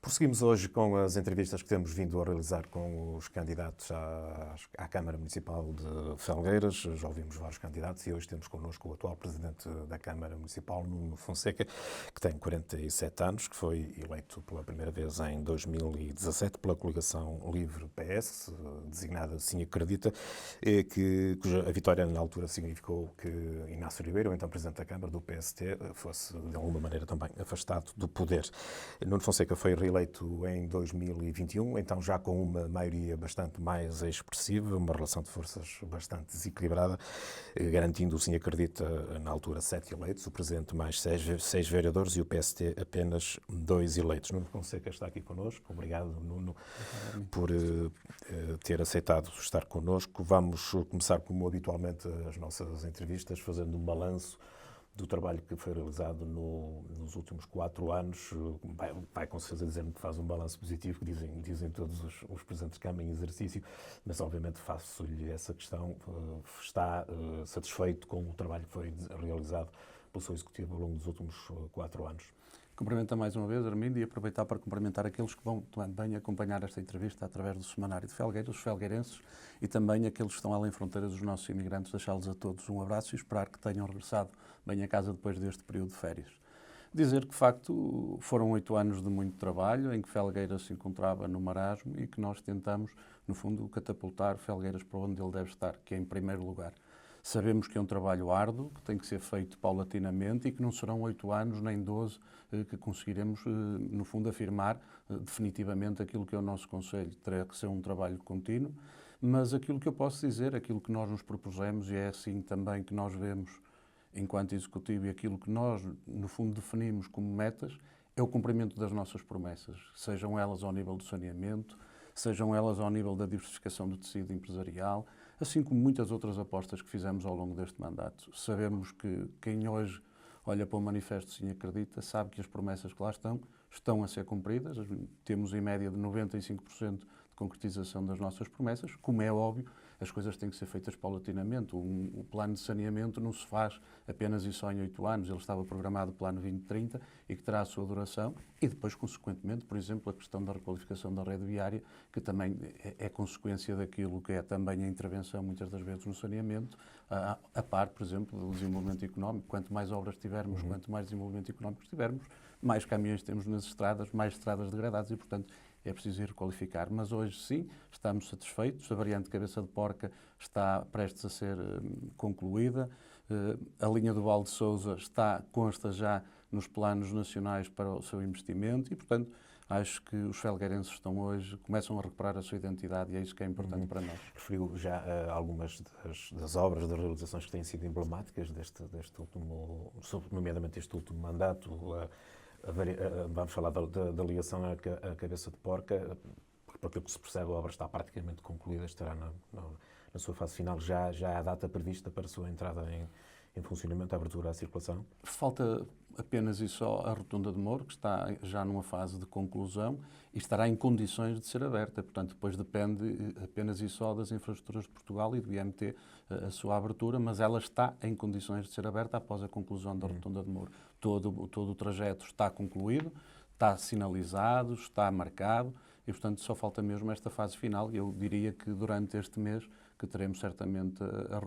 Prosseguimos hoje com as entrevistas que temos vindo a realizar com os candidatos à Câmara Municipal de Felgueiras. Já ouvimos vários candidatos e hoje temos connosco o atual Presidente da Câmara Municipal, Nuno Fonseca, que tem 47 anos, que foi eleito pela primeira vez em 2017 pela coligação Livre PS, designada Sim Acredita, cuja a vitória na altura significou que Inácio Ribeiro, então Presidente da Câmara do PST, fosse de alguma maneira também afastado do poder. Nuno Fonseca foi reeleito em 2021, então já com uma maioria bastante mais expressiva, uma relação de forças bastante desequilibrada, garantindo o Sim Acredita na altura 7 eleitos, o Presidente mais 6 vereadores e o PST apenas 2 eleitos. Nuno Fonseca está aqui connosco. Obrigado, Nuno, por ter aceitado estar connosco. Vamos começar, como habitualmente, as nossas entrevistas, fazendo um balanço do trabalho que foi realizado nos últimos 4 anos. Vai com certeza dizer-me que faz um balanço positivo, que dizem todos os Presidentes de Câmara em exercício, mas obviamente faço-lhe essa questão. Está satisfeito com o trabalho que foi realizado pelo seu Executivo ao longo dos últimos 4 anos? Cumprimento mais uma vez, Armindo, e aproveitar para cumprimentar aqueles que vão também acompanhar esta entrevista através do Semanário de Felgueiras, os felgueirenses, e também aqueles que estão além fronteiras, os nossos imigrantes. Deixá-los a todos um abraço e esperar que tenham regressado bem a casa depois deste período de férias. Dizer que, de facto, foram 8 anos de muito trabalho, em que Felgueiras se encontrava no marasmo e que nós tentamos, no fundo, catapultar Felgueiras para onde ele deve estar, que é em primeiro lugar. Sabemos que é um trabalho árduo, que tem que ser feito paulatinamente e que não serão 8 anos nem 12 que conseguiremos, no fundo, afirmar definitivamente aquilo que é o nosso Conselho. Terá que ser um trabalho contínuo, mas aquilo que eu posso dizer, aquilo que nós nos propusemos, e é assim também que nós vemos enquanto Executivo, e aquilo que nós, no fundo, definimos como metas, é o cumprimento das nossas promessas, sejam elas ao nível do saneamento, sejam elas ao nível da diversificação do tecido empresarial, assim como muitas outras apostas que fizemos ao longo deste mandato. Sabemos que quem hoje olha para o manifesto Sim Acredita sabe que as promessas que lá estão a ser cumpridas. Temos em média de 95% de concretização das nossas promessas. Como é óbvio, as coisas têm que ser feitas paulatinamente. O plano de saneamento não se faz apenas e só em 8 anos. Ele estava programado plano 2030 e que terá a sua duração e depois, consequentemente, por exemplo, a questão da requalificação da rede viária, que também é consequência daquilo que é também a intervenção, muitas das vezes, no saneamento, a par, por exemplo, do desenvolvimento económico. Quanto mais obras tivermos, quanto mais desenvolvimento económico tivermos, mais caminhões temos nas estradas, mais estradas degradadas e, portanto, é preciso ir requalificar. Mas hoje, sim, estamos satisfeitos. A variante de Cabeça de Porca está prestes a ser concluída. A linha do Val de Sousa consta já nos planos nacionais para o seu investimento e, portanto, acho que os felgueirenses começam a recuperar a sua identidade e é isso que é importante para nós. Referiu já algumas das obras, das realizações que têm sido emblemáticas deste último, nomeadamente este último mandato. Vamos falar da ligação à Cabeça de Porca, porque, para aquilo que se percebe, a obra está praticamente concluída, estará na sua fase final. Já há a data prevista para a sua entrada em funcionamento, a abertura à circulação? Falta apenas e só a Rotunda de Moro, que está já numa fase de conclusão e estará em condições de ser aberta. Portanto, depois depende apenas e só das infraestruturas de Portugal e do IMT a sua abertura, mas ela está em condições de ser aberta após a conclusão da Rotunda de Moro. Todo o trajeto está concluído, está sinalizado, está marcado e, portanto, só falta mesmo esta fase final. Eu diria que durante este mês que teremos certamente a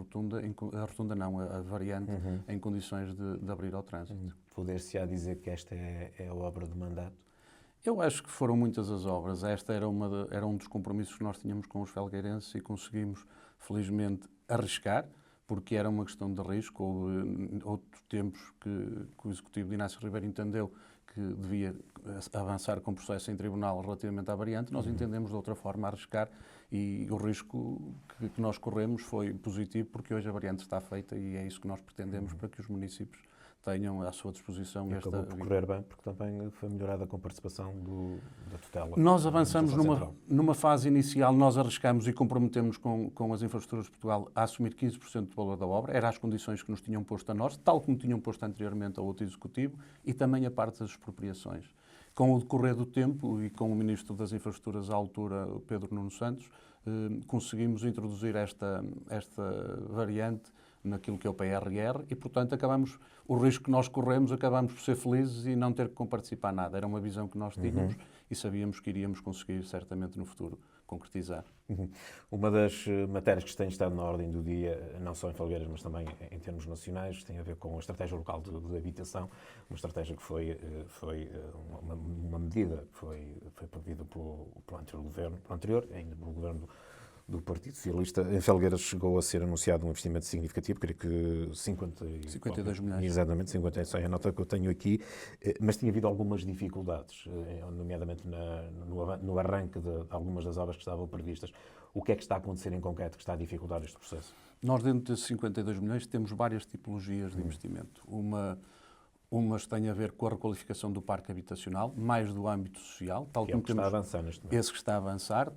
variante em condições de abrir ao trânsito. Poder-se-á dizer que esta é a obra do mandato? Eu acho que foram muitas as obras. Esta era um dos compromissos que nós tínhamos com os felgueirenses e conseguimos, felizmente, arriscar, porque era uma questão de risco. Houve outros tempos que o Executivo de Inácio Ribeiro entendeu que devia avançar com o processo em tribunal relativamente à variante. Nós entendemos de outra forma arriscar e o risco que nós corremos foi positivo porque hoje a variante está feita e é isso que nós pretendemos para que os municípios tenham à sua disposição E esta... acabou por correr bem, porque também foi melhorada a com participação da tutela. Nós avançamos numa fase inicial, nós arriscamos e comprometemos com as infraestruturas de Portugal a assumir 15% do valor da obra, eram as condições que nos tinham posto a nós, tal como tinham posto anteriormente ao outro Executivo, e também a parte das expropriações. Com o decorrer do tempo e com o Ministro das Infraestruturas à altura, Pedro Nuno Santos, conseguimos introduzir esta variante naquilo que é o PRR e, portanto, o risco que nós corremos, acabamos por ser felizes e não ter que comparticipar nada. Era uma visão que nós tínhamos e sabíamos que iríamos conseguir, certamente, no futuro, concretizar. Uma das matérias que tem estado na ordem do dia, não só em Felgueiras, mas também em termos nacionais, tem a ver com a estratégia local de habitação, uma estratégia que foi uma medida que foi prevista pelo anterior governo, ainda pelo governo do Partido Socialista. Em Felgueiras chegou a ser anunciado um investimento significativo, creio que 52 milhões. Exatamente, 56 é a nota que eu tenho aqui, mas tinha havido algumas dificuldades, nomeadamente no arranque de algumas das obras que estavam previstas. O que é que está a acontecer em concreto que está a dificultar este processo? Nós, dentro desses 52 milhões, temos várias tipologias de investimento. Umas têm a ver com a requalificação do parque habitacional, mais do âmbito social, tal como está a avançar neste momento. Esse que está a avançar,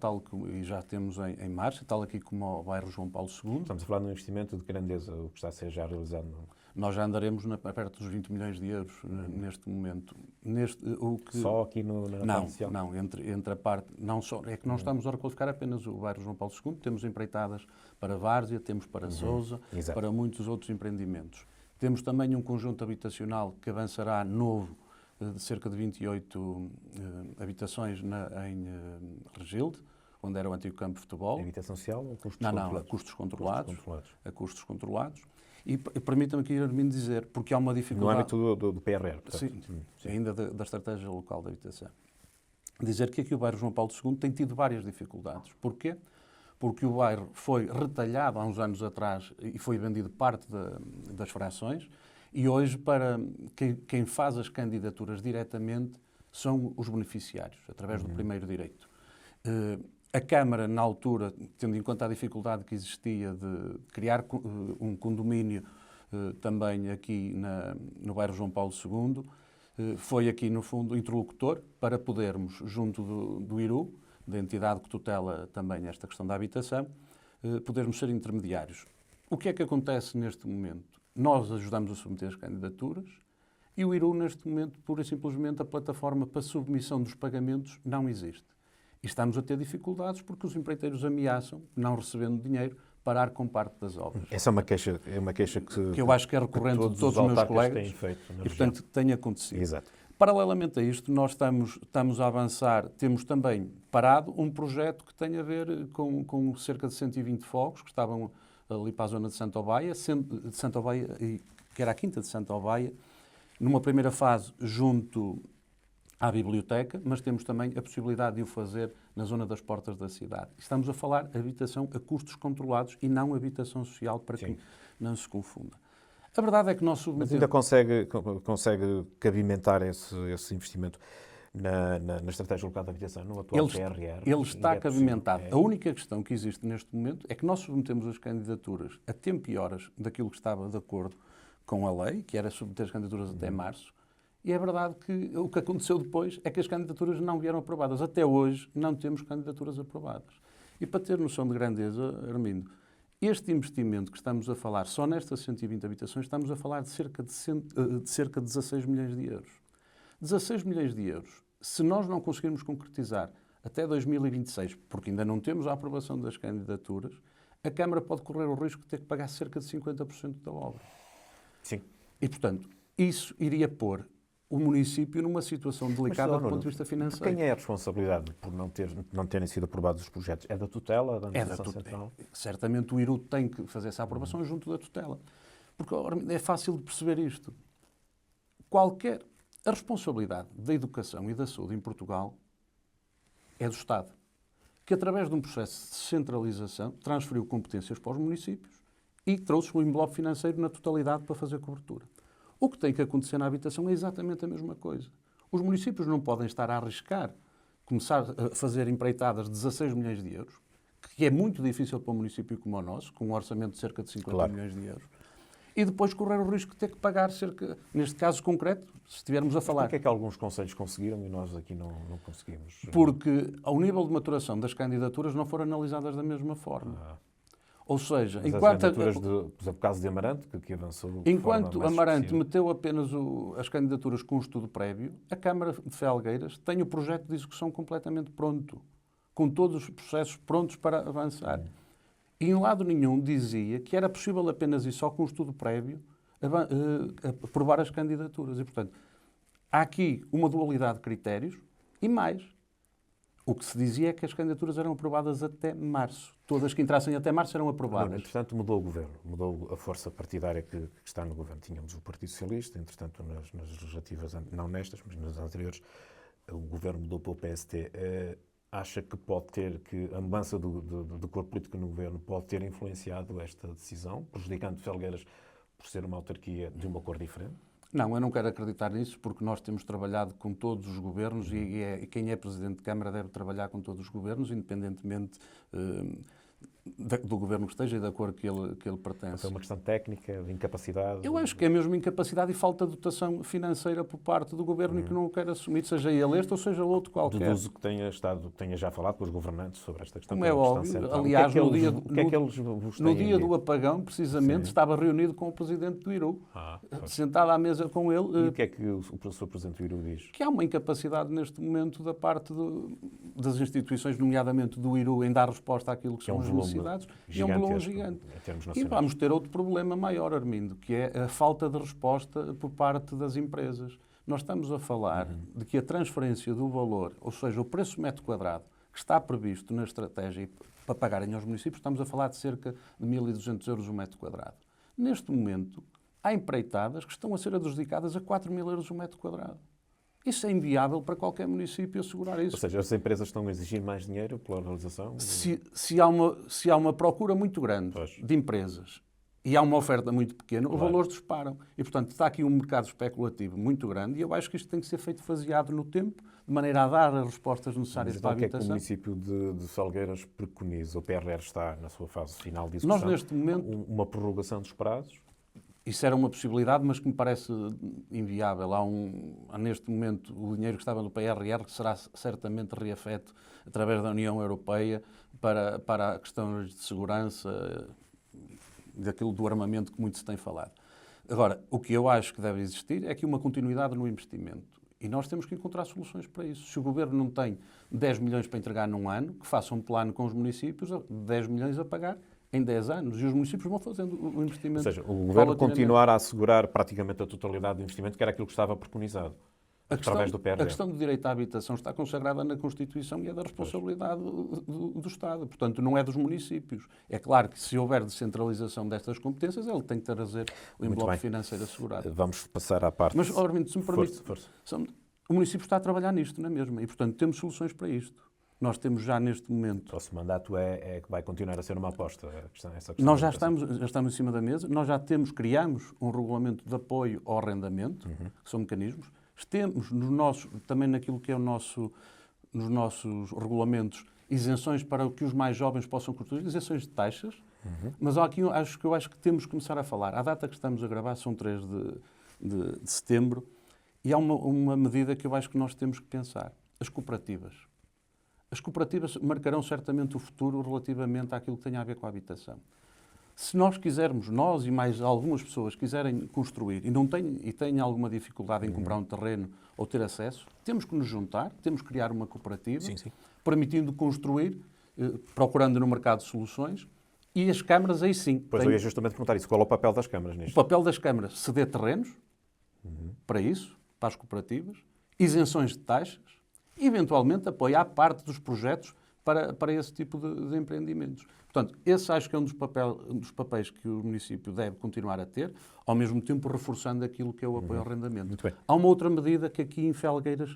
e já temos em marcha, tal aqui como o bairro João Paulo II. Estamos a falar de um investimento de grandeza, o que está a ser já realizado. Nós já andaremos perto dos 20 milhões de euros neste momento. Só aqui na parte social? Não, entre a parte... Não só, é que não estamos a requalificar apenas o bairro João Paulo II, temos empreitadas para Várzea, temos para Sousa, para muitos outros empreendimentos. Temos também um conjunto habitacional que avançará novo, de cerca de 28 habitações em Regilde, onde era o antigo campo de futebol. Habitação social ou custos controlados? Não, a custos controlados. A custos controlados. E permita-me aqui, Armindo, dizer, porque há uma dificuldade... No âmbito do PRR, portanto. Sim, ainda da estratégia local de habitação. Dizer que aqui o bairro João Paulo II tem tido várias dificuldades. Porquê? Porque o bairro foi retalhado há uns anos atrás e foi vendido parte das frações e hoje, para quem faz as candidaturas diretamente, são os beneficiários, através do primeiro direito. A Câmara, na altura, tendo em conta a dificuldade que existia de criar um condomínio também aqui no bairro João Paulo II, foi aqui, no fundo, interlocutor para podermos, junto do IRU, da entidade que tutela também esta questão da habitação, podermos ser intermediários. O que é que acontece neste momento? Nós ajudamos a submeter as candidaturas e o IRU, neste momento, pura e simplesmente, a plataforma para submissão dos pagamentos não existe. E estamos a ter dificuldades porque os empreiteiros ameaçam, não recebendo dinheiro, parar com parte das obras. Essa é uma queixa que eu acho que é recorrente de todos os meus colegas têm feito e, portanto, tem acontecido. Exato. Paralelamente a isto, nós estamos a avançar, temos também parado um projeto que tem a ver com cerca de 120 fogos que estavam ali para a zona de Santa Obaia, que era a Quinta de Santa Obaia, numa primeira fase junto à biblioteca, mas temos também a possibilidade de o fazer na zona das portas da cidade. Estamos a falar de habitação a custos controlados e não habitação social, para que não se confunda. A verdade é que nós submetemos... Mas ainda consegue cabimentar esse investimento na estratégia local de habitação, no atual PRR? Ele está cabimentado. A única questão que existe neste momento é que nós submetemos as candidaturas a tempo e horas daquilo que estava de acordo com a lei, que era submeter as candidaturas até março, e é verdade que o que aconteceu depois é que as candidaturas não vieram aprovadas. Até hoje não temos candidaturas aprovadas. E para ter noção de grandeza, Armindo, este investimento que estamos a falar, só nestas 120 habitações, estamos a falar de cerca de 16 milhões de euros. 16 milhões de euros. Se nós não conseguirmos concretizar até 2026, porque ainda não temos a aprovação das candidaturas, a Câmara pode correr o risco de ter que pagar cerca de 50% da obra. Sim. E, portanto, isso iria pôr o município numa situação delicada do ponto de vista financeiro. Quem é a responsabilidade por não terem sido aprovados os projetos? É da tutela, da administração central? Certamente o IRU tem que fazer essa aprovação junto da tutela. Porque é fácil de perceber isto. A responsabilidade da educação e da saúde em Portugal é do Estado, que através de um processo de centralização transferiu competências para os municípios e trouxe o envelope financeiro na totalidade para fazer cobertura. O que tem que acontecer na habitação é exatamente a mesma coisa. Os municípios não podem estar a arriscar, começar a fazer empreitadas de 16 milhões de euros, que é muito difícil para um município como o nosso, com um orçamento de cerca de 50 milhões de euros, e depois correr o risco de ter que pagar cerca, neste caso concreto, se estivermos a falar. Porquê é que alguns conselhos conseguiram e nós aqui não conseguimos? Porque ao nível de maturação das candidaturas não foram analisadas da mesma forma. Ou seja, enquanto por exemplo, o caso de Amarante, que avançou. Enquanto Amarante meteu apenas as candidaturas com um estudo prévio, a Câmara de Felgueiras tem o projeto de execução completamente pronto, com todos os processos prontos para avançar. E em lado nenhum dizia que era possível apenas e só com um estudo prévio aprovar as candidaturas. E, portanto, há aqui uma dualidade de critérios e mais. O que se dizia é que as candidaturas eram aprovadas até março. Todas que entrassem até março eram aprovadas. Entretanto, mudou o governo, mudou a força partidária que está no governo. Tínhamos o Partido Socialista, entretanto, nas legislativas, não nestas, mas nas anteriores, o governo mudou para o PST. Acha que pode ter, que a mudança do corpo político no governo pode ter influenciado esta decisão, prejudicando Felgueiras por ser uma autarquia de uma cor diferente? Não, eu não quero acreditar nisso, porque nós temos trabalhado com todos os governos e quem é Presidente de Câmara deve trabalhar com todos os governos, independentemente do governo que esteja e da cor que ele pertence. É uma questão técnica, de incapacidade? Eu acho que é mesmo incapacidade e falta de dotação financeira por parte do governo e que não o quer assumir, seja ele este ou seja outro qualquer. Deduzo que tenha já falado com os governantes sobre esta questão. Como é óbvio, aliás, no dia do apagão, precisamente, estava reunido com o Presidente do IRU, sentado à mesa com ele. E o que é que o Sr. Presidente do IRU diz? Que há uma incapacidade neste momento da parte das instituições, nomeadamente do IRU, em dar resposta àquilo que são as necessidades. E é um volume gigante. E vamos ter outro problema maior, Armindo, que é a falta de resposta por parte das empresas. Nós estamos a falar de que a transferência do valor, ou seja, o preço metro quadrado, que está previsto na estratégia para pagarem aos municípios, estamos a falar de cerca de 1.200 euros o metro quadrado. Neste momento, há empreitadas que estão a ser adjudicadas a 4.000 euros o metro quadrado. Isso é inviável para qualquer município assegurar isso. Ou seja, as empresas estão a exigir mais dinheiro pela realização? Se há uma procura muito grande de empresas e há uma oferta muito pequena, os valores disparam. E, portanto, está aqui um mercado especulativo muito grande e eu acho que isto tem que ser feito faseado no tempo, de maneira a dar as respostas necessárias para a habitação. O que é que o município de Felgueiras preconiza? O PRR está na sua fase final de discussão. Nós, neste momento, uma prorrogação dos prazos? Isso era uma possibilidade, mas que me parece inviável. Há neste momento o dinheiro que estava no PRR que será certamente reafeto através da União Europeia para questões de segurança, daquilo do armamento que muito se tem falado. Agora, o que eu acho que deve existir é que uma continuidade no investimento. E nós temos que encontrar soluções para isso. Se o Governo não tem 10 milhões para entregar num ano, que faça um plano com os municípios, 10 milhões a pagar em 10 anos, e os municípios vão fazendo o investimento. Ou seja, o Governo continuar a assegurar praticamente a totalidade do investimento, que era aquilo que estava preconizado, através do PRR. A questão do direito à habitação está consagrada na Constituição e é da responsabilidade do Estado. Portanto, não é dos municípios. É claro que se houver descentralização destas competências, ele tem que trazer o envelope financeiro assegurado. Vamos passar à parte... Mas, Armindo, se me permite, o município está a trabalhar nisto, não é mesmo? E, portanto, temos soluções para isto. Nós temos já neste momento... O próximo mandato é que vai continuar a ser uma aposta. Essa questão nós já estamos em cima da mesa. Nós já criamos um regulamento de apoio ao arrendamento, que são mecanismos. Temos também naquilo que é nos nossos regulamentos, isenções para que os mais jovens possam construir, isenções de taxas. Mas aqui eu acho que temos que começar a falar. A data que estamos a gravar são 3 de setembro e há uma medida que eu acho que nós temos que pensar. As cooperativas. As cooperativas marcarão certamente o futuro relativamente àquilo que tem a ver com a habitação. Se nós quisermos, nós e mais algumas pessoas quiserem construir e têm alguma dificuldade em comprar um terreno ou ter acesso, temos que nos juntar, temos que criar uma cooperativa, permitindo construir, procurando no mercado soluções, e as câmaras aí sim. Pois eu ia justamente perguntar isso. Qual é o papel das câmaras nisto? O papel das câmaras, ceder terrenos para isso, para as cooperativas, isenções de taxas, eventualmente apoiar parte dos projetos para esse tipo de empreendimentos. Portanto, esse acho que é um dos papéis que o município deve continuar a ter, ao mesmo tempo reforçando aquilo que é o apoio ao arrendamento. Muito bem. Há uma outra medida que aqui em Felgueiras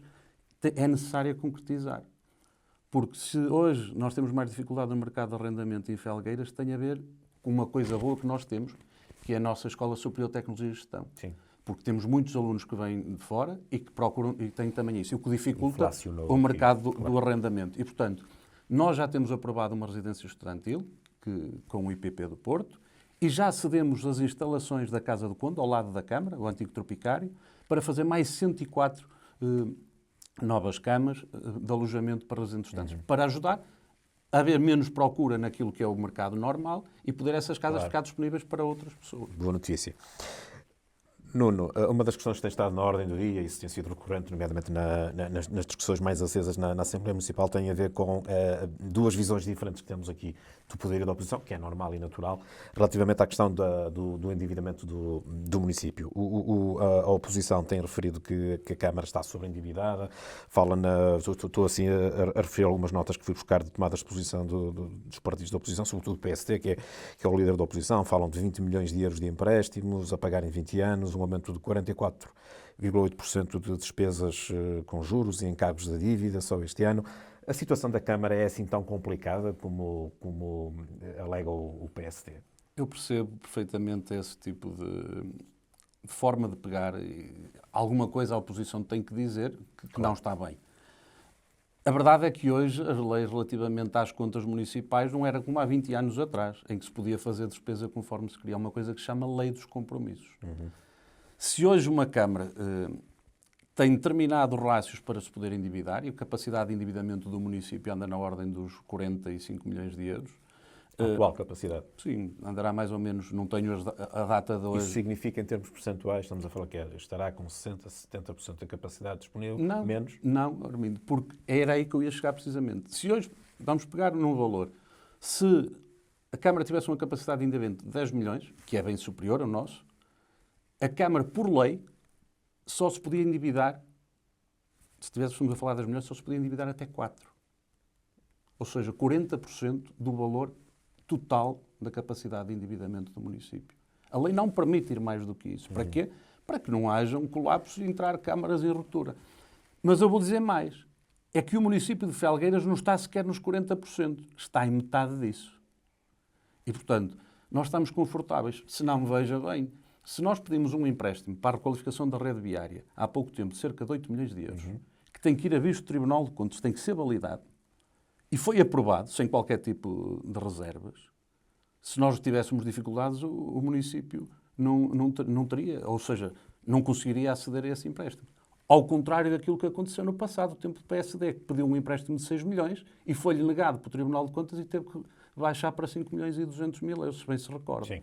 é necessária concretizar. Porque se hoje nós temos mais dificuldade no mercado de arrendamento em Felgueiras, tem a ver com uma coisa boa que nós temos, que é a nossa Escola Superior de Tecnologia e Gestão. Sim. Porque temos muitos alunos que vêm de fora e que procuram, e têm também isso, o que dificulta o mercado do arrendamento. E, portanto, nós já temos aprovado uma residência estudantil com o IPP do Porto e já cedemos as instalações da Casa do Conde, ao lado da Câmara, o antigo Tropicário, para fazer mais 104 novas camas de alojamento para residentes estudantes, para ajudar a haver menos procura naquilo que é o mercado normal e poder essas casas ficar disponíveis para outras pessoas. Boa notícia. Nuno, uma das questões que tem estado na ordem do dia, e isso tem sido recorrente, nomeadamente nas discussões mais acesas na Assembleia Municipal, tem a ver com duas visões diferentes que temos aqui do poder e da oposição, que é normal e natural, relativamente à questão do endividamento do município. A oposição tem referido que a Câmara está sobreendividada, estou assim a referir algumas notas que fui buscar de tomadas de posição dos partidos da oposição, sobretudo do PST, que é o líder da oposição, falam de 20 milhões de euros de empréstimos a pagar em 20 anos, um aumento de 44,8% de despesas com juros e encargos da dívida só este ano. A situação da Câmara é assim tão complicada como alega o PSD? Eu percebo perfeitamente esse tipo de forma de pegar. Alguma coisa a oposição tem que dizer que não está bem. A verdade é que hoje as leis relativamente às contas municipais não era como há 20 anos atrás, em que se podia fazer despesa conforme se queria. Uma coisa que se chama Lei dos Compromissos. Se hoje uma Câmara tem determinados rácios para se poder endividar, e a capacidade de endividamento do município anda na ordem dos 45 milhões de euros. A atual capacidade? Sim, andará mais ou menos, não tenho a data de hoje. Isso significa, em termos percentuais, estamos a falar que estará com 60%, 70% da capacidade disponível? Não, menos? Não, Armindo, porque era aí que eu ia chegar precisamente. Se hoje, vamos pegar num valor, se a Câmara tivesse uma capacidade de endividamento de 10 milhões, que é bem superior ao nosso, a Câmara, por lei, só se podia endividar, se estivéssemos a falar das milhões, só se podia endividar até 4. Ou seja, 40% do valor total da capacidade de endividamento do município. A lei não permite ir mais do que isso. Para quê? Para que não haja um colapso e entrar câmaras em ruptura. Mas eu vou dizer mais. É que o município de Felgueiras não está sequer nos 40%. Está em metade disso. E, portanto, nós estamos confortáveis. Se não, veja bem, se nós pedimos um empréstimo para a requalificação da rede viária, há pouco tempo, de cerca de 8 milhões de euros, que tem que ir a visto do Tribunal de Contas, tem que ser validado, e foi aprovado, sem qualquer tipo de reservas, se nós tivéssemos dificuldades, o município não teria, ou seja, não conseguiria aceder a esse empréstimo. Ao contrário daquilo que aconteceu no passado, o tempo do PSD, que pediu um empréstimo de 6 milhões e foi-lhe negado pelo Tribunal de Contas e teve que baixar para 5 milhões e 200 mil euros, se bem se recorda. Sim.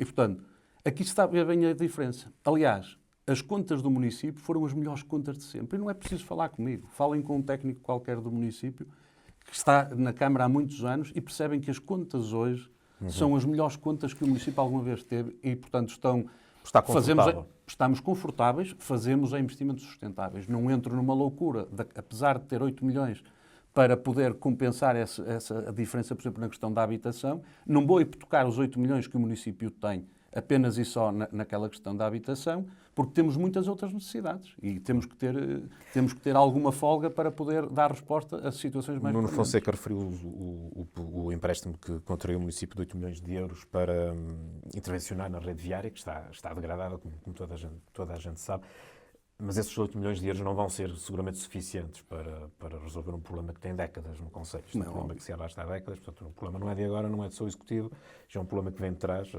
E, portanto, aqui está bem a diferença. Aliás, as contas do município foram as melhores contas de sempre. E não é preciso falar comigo. Falem com um técnico qualquer do município que está na Câmara há muitos anos e percebem que as contas hoje são as melhores contas que o município alguma vez teve e, portanto, estamos confortáveis, fazemos investimentos sustentáveis. Não entro numa loucura, apesar de ter 8 milhões para poder compensar a diferença, por exemplo, na questão da habitação. Não vou hipotecar os 8 milhões que o município tem apenas e só naquela questão da habitação, porque temos muitas outras necessidades e temos que ter alguma folga para poder dar resposta a situações mais Nuno permanentes. Fonseca referiu o empréstimo que contraiu o município de 8 milhões de euros para intervencionar na rede viária, que está degradada, como toda a gente sabe. Mas esses 8 milhões de euros não vão ser seguramente suficientes para resolver um problema que tem décadas no Conselho. Isto é um problema que se arrasta há décadas, portanto, o problema não é de agora, não é de seu executivo, já é um problema que vem de trás,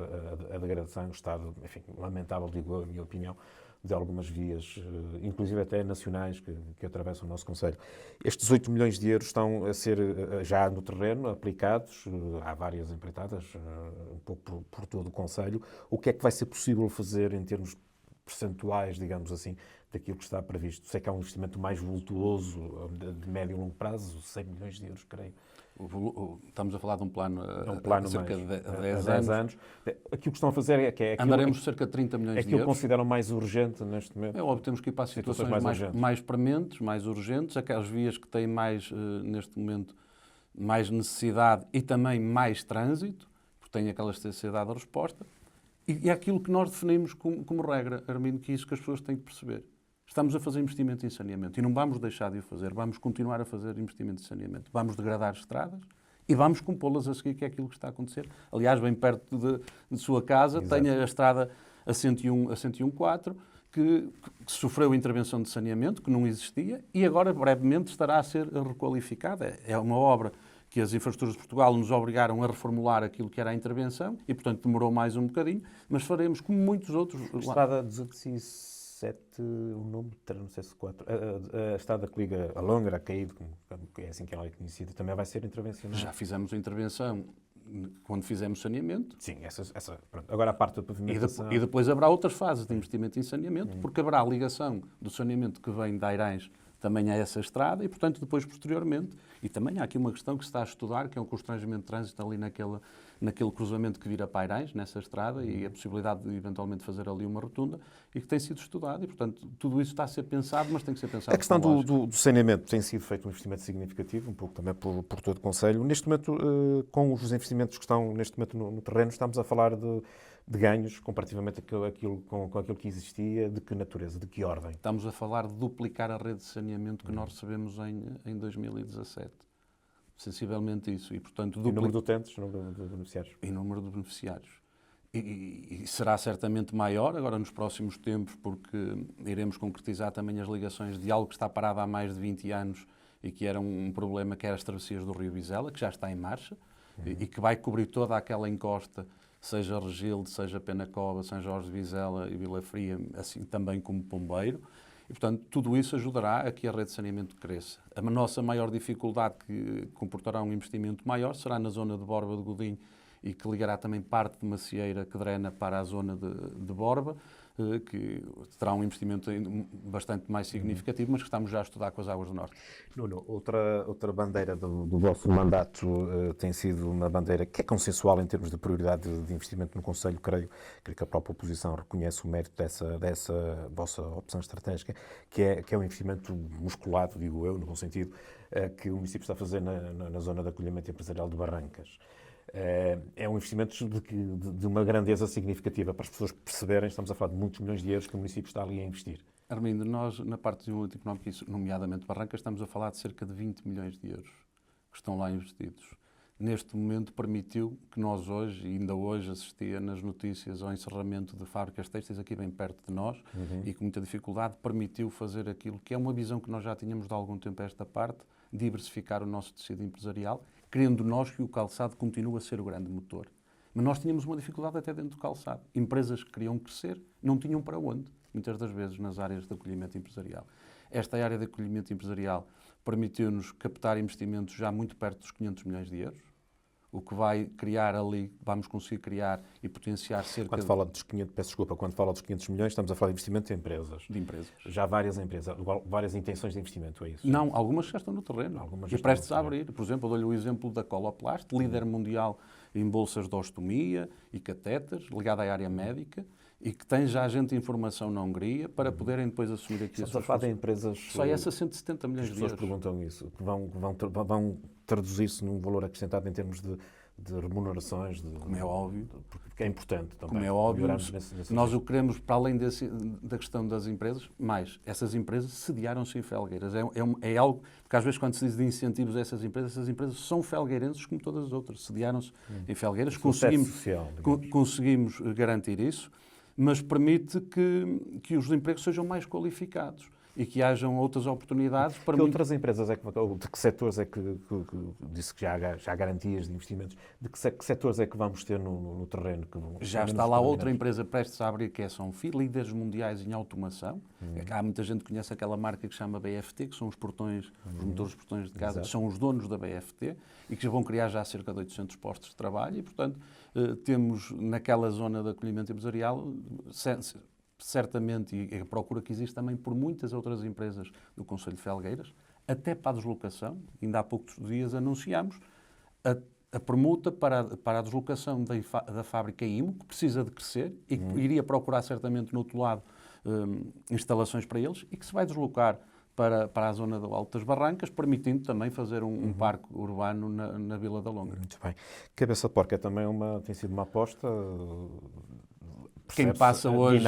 a degradação, o estado, enfim, lamentável, digo eu, a minha opinião, de algumas vias, inclusive até nacionais, que atravessam o nosso Conselho. Estes 8 milhões de euros estão a ser já no terreno, aplicados, há várias empreitadas, um pouco por todo o Conselho. O que é que vai ser possível fazer em termos percentuais, digamos assim, daquilo que está previsto? Sei que é um investimento mais vultuoso, de médio e longo prazo, 100 milhões de euros, creio. Estamos a falar de um plano, plano cerca mais, de 10 anos. Aquilo que estão a fazer é aquilo, andaremos cerca de 30 milhões de aquilo que euros. consideram mais urgente neste momento. É óbvio, temos que ir para as situações mais prementes, mais urgentes, aquelas vias que têm mais, neste momento, mais necessidade e também mais trânsito, porque têm aquela necessidade de resposta. E é aquilo que nós definimos como regra, Armindo, que é isso que as pessoas têm que perceber. Estamos a fazer investimento em saneamento e não vamos deixar de o fazer. Vamos continuar a fazer investimento em saneamento. Vamos degradar estradas e vamos compô-las a seguir, que é aquilo que está a acontecer. Aliás, bem perto de sua casa, tem a estrada a 101/4, que sofreu intervenção de saneamento, que não existia, e agora brevemente estará a ser requalificada. É uma obra que as infraestruturas de Portugal nos obrigaram a reformular aquilo que era a intervenção e, portanto, demorou mais um bocadinho, mas faremos como muitos outros. Estrada 207, o nome, não sei se 4, a estrada que liga a Longra, a Caído, que é assim que ela é conhecida, também vai ser intervencionada. Já fizemos a intervenção quando fizemos saneamento. Sim, pronto. Agora a parte da pavimentação... E depois haverá outras fases de investimento em saneamento, porque haverá a ligação do saneamento que vem de Airães também a essa estrada e, portanto, depois, posteriormente, e também há aqui uma questão que se está a estudar, que é o constrangimento de trânsito ali naquele cruzamento que vira para Airães, nessa estrada, e a possibilidade de, eventualmente, fazer ali uma rotunda, e que tem sido estudado, e, portanto, tudo isso está a ser pensado, mas tem que ser pensado. A questão do saneamento tem sido feito um investimento significativo, um pouco também por todo o Conselho. Neste momento, com os investimentos que estão neste momento no terreno, estamos a falar de ganhos comparativamente com aquilo que existia, de que natureza, de que ordem? Estamos a falar de duplicar a rede de saneamento que nós recebemos em 2017. Sensivelmente isso. E, portanto, Em número de utentes, número de beneficiários? Em número de beneficiários. E será certamente maior agora nos próximos tempos, porque iremos concretizar também as ligações de algo que está parado há mais de 20 anos e que era um problema, que era as travessias do Rio Vizela, que já está em marcha e que vai cobrir toda aquela encosta, seja Regilde, seja Penacova, São Jorge de Vizela e Vila Fria, assim também como Pombeiro. E, portanto, tudo isso ajudará a que a rede de saneamento cresça. A nossa maior dificuldade, que comportará um investimento maior, será na zona de Borba de Godinho e que ligará também parte de Macieira que drena para a zona de Borba, que terá um investimento bastante mais significativo, mas que estamos já a estudar com as Águas do Norte. Nuno, outra bandeira do vosso mandato tem sido uma bandeira que é consensual em termos de prioridade de investimento no Conselho. Creio que a própria oposição reconhece o mérito dessa vossa opção estratégica, que é um investimento musculado, digo eu, no bom sentido, que o município está a fazer na zona de acolhimento empresarial de Barrancas. É um investimento de uma grandeza significativa para as pessoas perceberem. Estamos a falar de muitos milhões de euros que o município está ali a investir. Armindo, nós, na parte de desenvolvimento económico, nomeadamente Barrancas, estamos a falar de cerca de 20 milhões de euros que estão lá investidos. Neste momento permitiu que nós hoje, e ainda hoje assistia nas notícias ao encerramento de fábricas têxteis aqui bem perto de nós, e com muita dificuldade permitiu fazer aquilo que é uma visão que nós já tínhamos de algum tempo a esta parte, diversificar o nosso tecido empresarial, querendo nós que o calçado continue a ser o grande motor. Mas nós tínhamos uma dificuldade até dentro do calçado. Empresas que queriam crescer não tinham para onde, muitas das vezes nas áreas de acolhimento empresarial. Esta área de acolhimento empresarial permitiu-nos captar investimentos já muito perto dos 500 milhões de euros, o que vai criar ali, vamos conseguir criar e potenciar cerca quando fala dos 500 milhões, estamos a falar de investimento em empresas. De empresas. Já várias empresas, várias intenções de investimento, é isso? Não, algumas já estão no terreno e prestes a abrir. Por exemplo, eu dou-lhe o exemplo da Coloplast, líder mundial em bolsas de ostomia e catéteres, ligada à área médica, e que tem já agente de informação na Hungria para poderem depois assumir aqui as suas funções. Empresas... Só essa 170 milhões de euros. As pessoas perguntam isso, que vão traduzir-se num valor acrescentado em termos de remunerações. Como é óbvio. Porque é importante também. Como é óbvio, nós o queremos, para além da questão das empresas, mais essas empresas sediaram-se em Felgueiras. É algo, porque às vezes quando se diz de incentivos a essas empresas são felgueirenses como todas as outras. Sediaram-se em Felgueiras. Conseguimos garantir isso, mas permite que os empregos sejam mais qualificados e que hajam outras oportunidades para... Que outras empresas de que setores é que disse que já há garantias de investimentos, de que setores é que vamos ter no terreno? Já está lá outra empresa prestes a abrir, que é a Sonfi, líderes mundiais em automação. Há muita gente que conhece aquela marca que se chama BFT, que são os portões, os motores de portões de casa, que são os donos da BFT e que já vão criar já cerca de 800 postos de trabalho e, portanto, temos naquela zona de acolhimento empresarial certamente, e a procura que existe também por muitas outras empresas do Conselho de Felgueiras, até para a deslocação. Ainda há poucos dias anunciámos a permuta para a deslocação da fábrica IMO, que precisa de crescer e que iria procurar certamente no outro lado instalações para eles e que se vai deslocar para a zona de Altas Barrancas, permitindo também fazer um parque urbano na Vila da Longa. Muito bem. Cabeça de Porco também tem sido uma aposta... Quem passa hoje,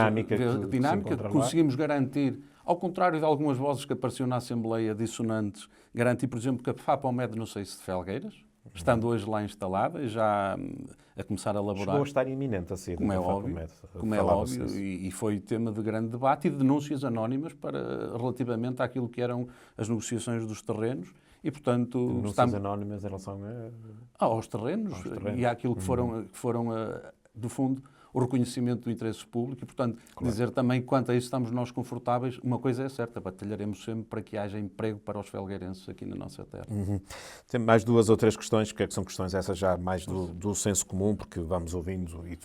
dinâmica conseguimos garantir, ao contrário de algumas vozes que apareciam na Assembleia dissonantes, garantir, por exemplo, que a FAPOMED no Seixo de Felgueiras, estando hoje lá instalada, já a começar a elaborar... Chegou a estar iminente a sair como é óbvio, e foi tema de grande debate e de denúncias anónimas relativamente àquilo que eram as negociações dos terrenos e, portanto... Denúncias anónimas em relação aos terrenos e àquilo que foram, do fundo... o reconhecimento do interesse público e, portanto, dizer também quanto a isso estamos nós confortáveis. Uma coisa é certa, batalharemos sempre para que haja emprego para os felgueirenses aqui na nossa terra. Tem mais 2 ou 3 questões, que são questões essas já mais do senso comum, porque vamos ouvindo e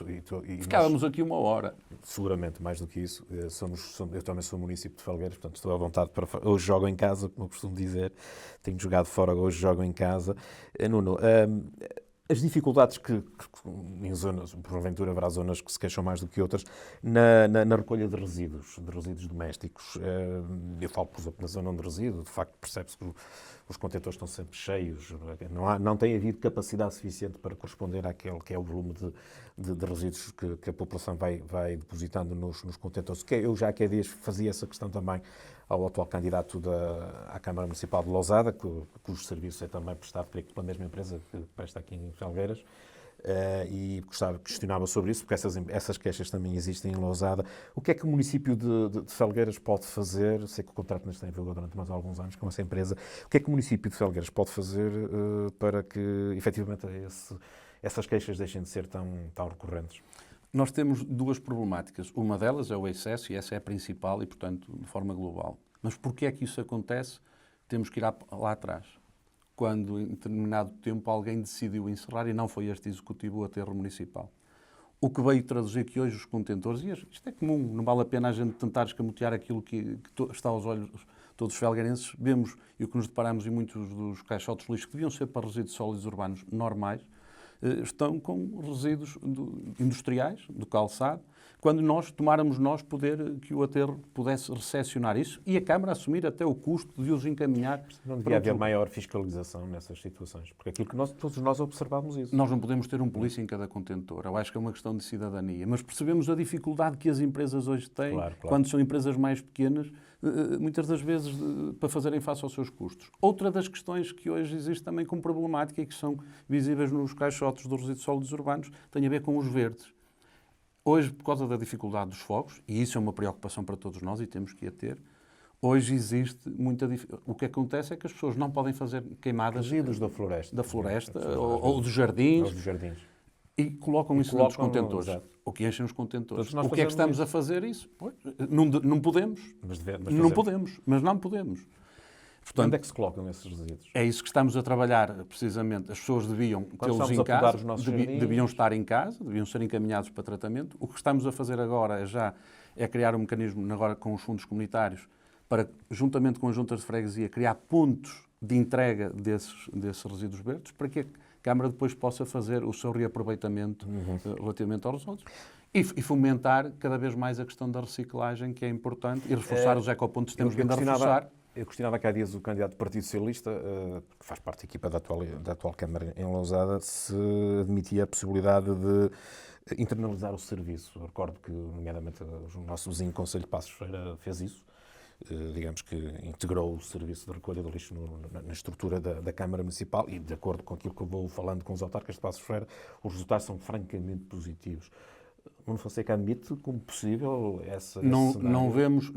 Ficávamos aqui 1 hora. seguramente mais do que isso. Eu também sou município de Felgueiras, portanto estou à vontade para... Hoje jogo em casa, como eu costumo dizer. Tenho jogado fora, hoje jogo em casa. Nuno, as dificuldades que em zonas, porventura haverá zonas que se queixam mais do que outras, na recolha de resíduos domésticos. Eu falo, por exemplo, na zona onde resido, de facto percebe-se que os contentores estão sempre cheios, não tem havido capacidade suficiente para corresponder àquele que é o volume de resíduos que a população vai depositando nos contentores. Eu já há dias fazia essa questão também ao atual candidato à Câmara Municipal de Lousada, cujo serviço é também prestado, creio que pela mesma empresa que presta aqui em Felgueiras, e questionava sobre isso, porque essas queixas também existem em Lousada. O que é que o município de Felgueiras pode fazer? Sei que o contrato não está em vigor durante mais alguns anos com essa empresa. O que é que o município de Felgueiras pode fazer para que, efetivamente, essas queixas deixem de ser tão recorrentes? Nós temos 2 problemáticas. Uma delas é o excesso, e essa é a principal, e, portanto, de forma global. Mas porquê é que isso acontece? Temos que ir lá atrás. Quando, em determinado tempo, alguém decidiu encerrar, e não foi este executivo, o aterro municipal. O que veio traduzir que hoje os contentores, e isto é comum, não vale a pena a gente tentar escamotear aquilo que está aos olhos de todos os felgueirenses, vemos, e o que nos deparamos em muitos dos caixotes de lixo, que deviam ser para resíduos sólidos urbanos normais, estão com resíduos industriais, do calçado, quando tomáramos poder que o aterro pudesse recepcionar isso e a Câmara assumir até o custo de os encaminhar. Não devia haver maior fiscalização nessas situações, porque aquilo que todos nós observamos isso. Nós não podemos ter um polícia em cada contentor, eu acho que é uma questão de cidadania, mas percebemos a dificuldade que as empresas hoje têm, claro. Quando são empresas mais pequenas, muitas das vezes para fazerem face aos seus custos. Outra das questões que hoje existe também como problemática e que são visíveis nos caixotes dos resíduos sólidos urbanos tem a ver com os verdes. Hoje, por causa da dificuldade dos fogos, e isso é uma preocupação para todos nós e temos que a ter, hoje existe muita dificuldade. O que acontece é que as pessoas não podem fazer queimadas... Resíduos da floresta. Ou dos jardins. E colocam isso nos contentores. Exato. O que enchem os contentores. O que é que estamos a fazer isso? Pois, não podemos. Mas não podemos. Portanto, onde é que se colocam esses resíduos? É isso que estamos a trabalhar, precisamente. As pessoas deviam tê-los em casa, deviam estar em casa, deviam ser encaminhados para tratamento. O que estamos a fazer agora é criar um mecanismo, agora com os fundos comunitários, para, juntamente com as juntas de freguesia, criar pontos de entrega desses resíduos verdes, para que a Câmara depois possa fazer o seu reaproveitamento relativamente aos outros. E fomentar cada vez mais a questão da reciclagem, que é importante, e reforçar os ecopontos que temos vindo a reforçar. Eu questionava cá há dias o candidato do Partido Socialista, que faz parte da equipa da atual Câmara em Lousada, se admitia a possibilidade de internalizar o serviço. Eu recordo que, nomeadamente, o nosso vizinho Conselho de Passos Ferreira fez isso. Digamos que integrou o serviço de recolha do lixo na estrutura da Câmara Municipal e, de acordo com aquilo que eu vou falando com os autarcas de Passos Ferreira, os resultados são francamente positivos. Nuno Fonseca admite como possível esse não vemos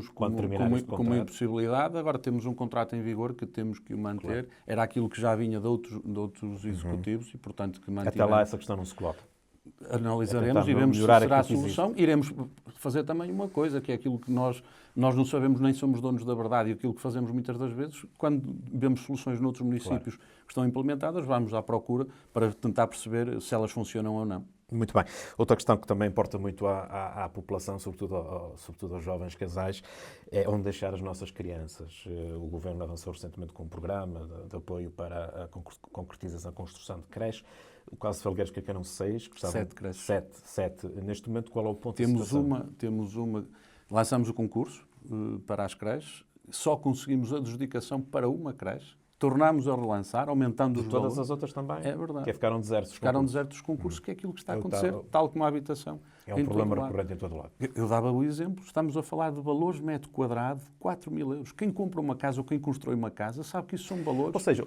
como impossibilidade. Agora temos um contrato em vigor que temos que o manter. Claro. Era aquilo que já vinha de outros executivos e, portanto, que mantivemos. Até lá essa questão não se coloca. Analisaremos e vemos se será a solução. Iremos fazer também uma coisa, que é aquilo que nós não sabemos, nem somos donos da verdade, e aquilo que fazemos muitas das vezes, quando vemos soluções noutros municípios que estão implementadas, vamos à procura para tentar perceber se elas funcionam ou não. Muito bem. Outra questão que também importa muito à população, sobretudo aos jovens casais, é onde deixar as nossas crianças. O Governo avançou recentemente com um programa de apoio para a concretização da construção de creches. O caso de Felgueiras, que eram 6. 7 creches. 7. Neste momento, qual é o ponto de situação? Temos uma. Lançamos o concurso para as creches, só conseguimos a adjudicação para uma creche. Tornámos a relançar, aumentando os valores. Todas as outras também? É verdade. Que ficaram desertos. Ficaram desertos os concursos, que é aquilo que está a acontecer, tal como a habitação. É um problema recorrente em todo lado. Eu dava o exemplo, estamos a falar de valores metro quadrado de 4.000 euros. Quem compra uma casa ou quem constrói uma casa sabe que isso são valores. Ou seja,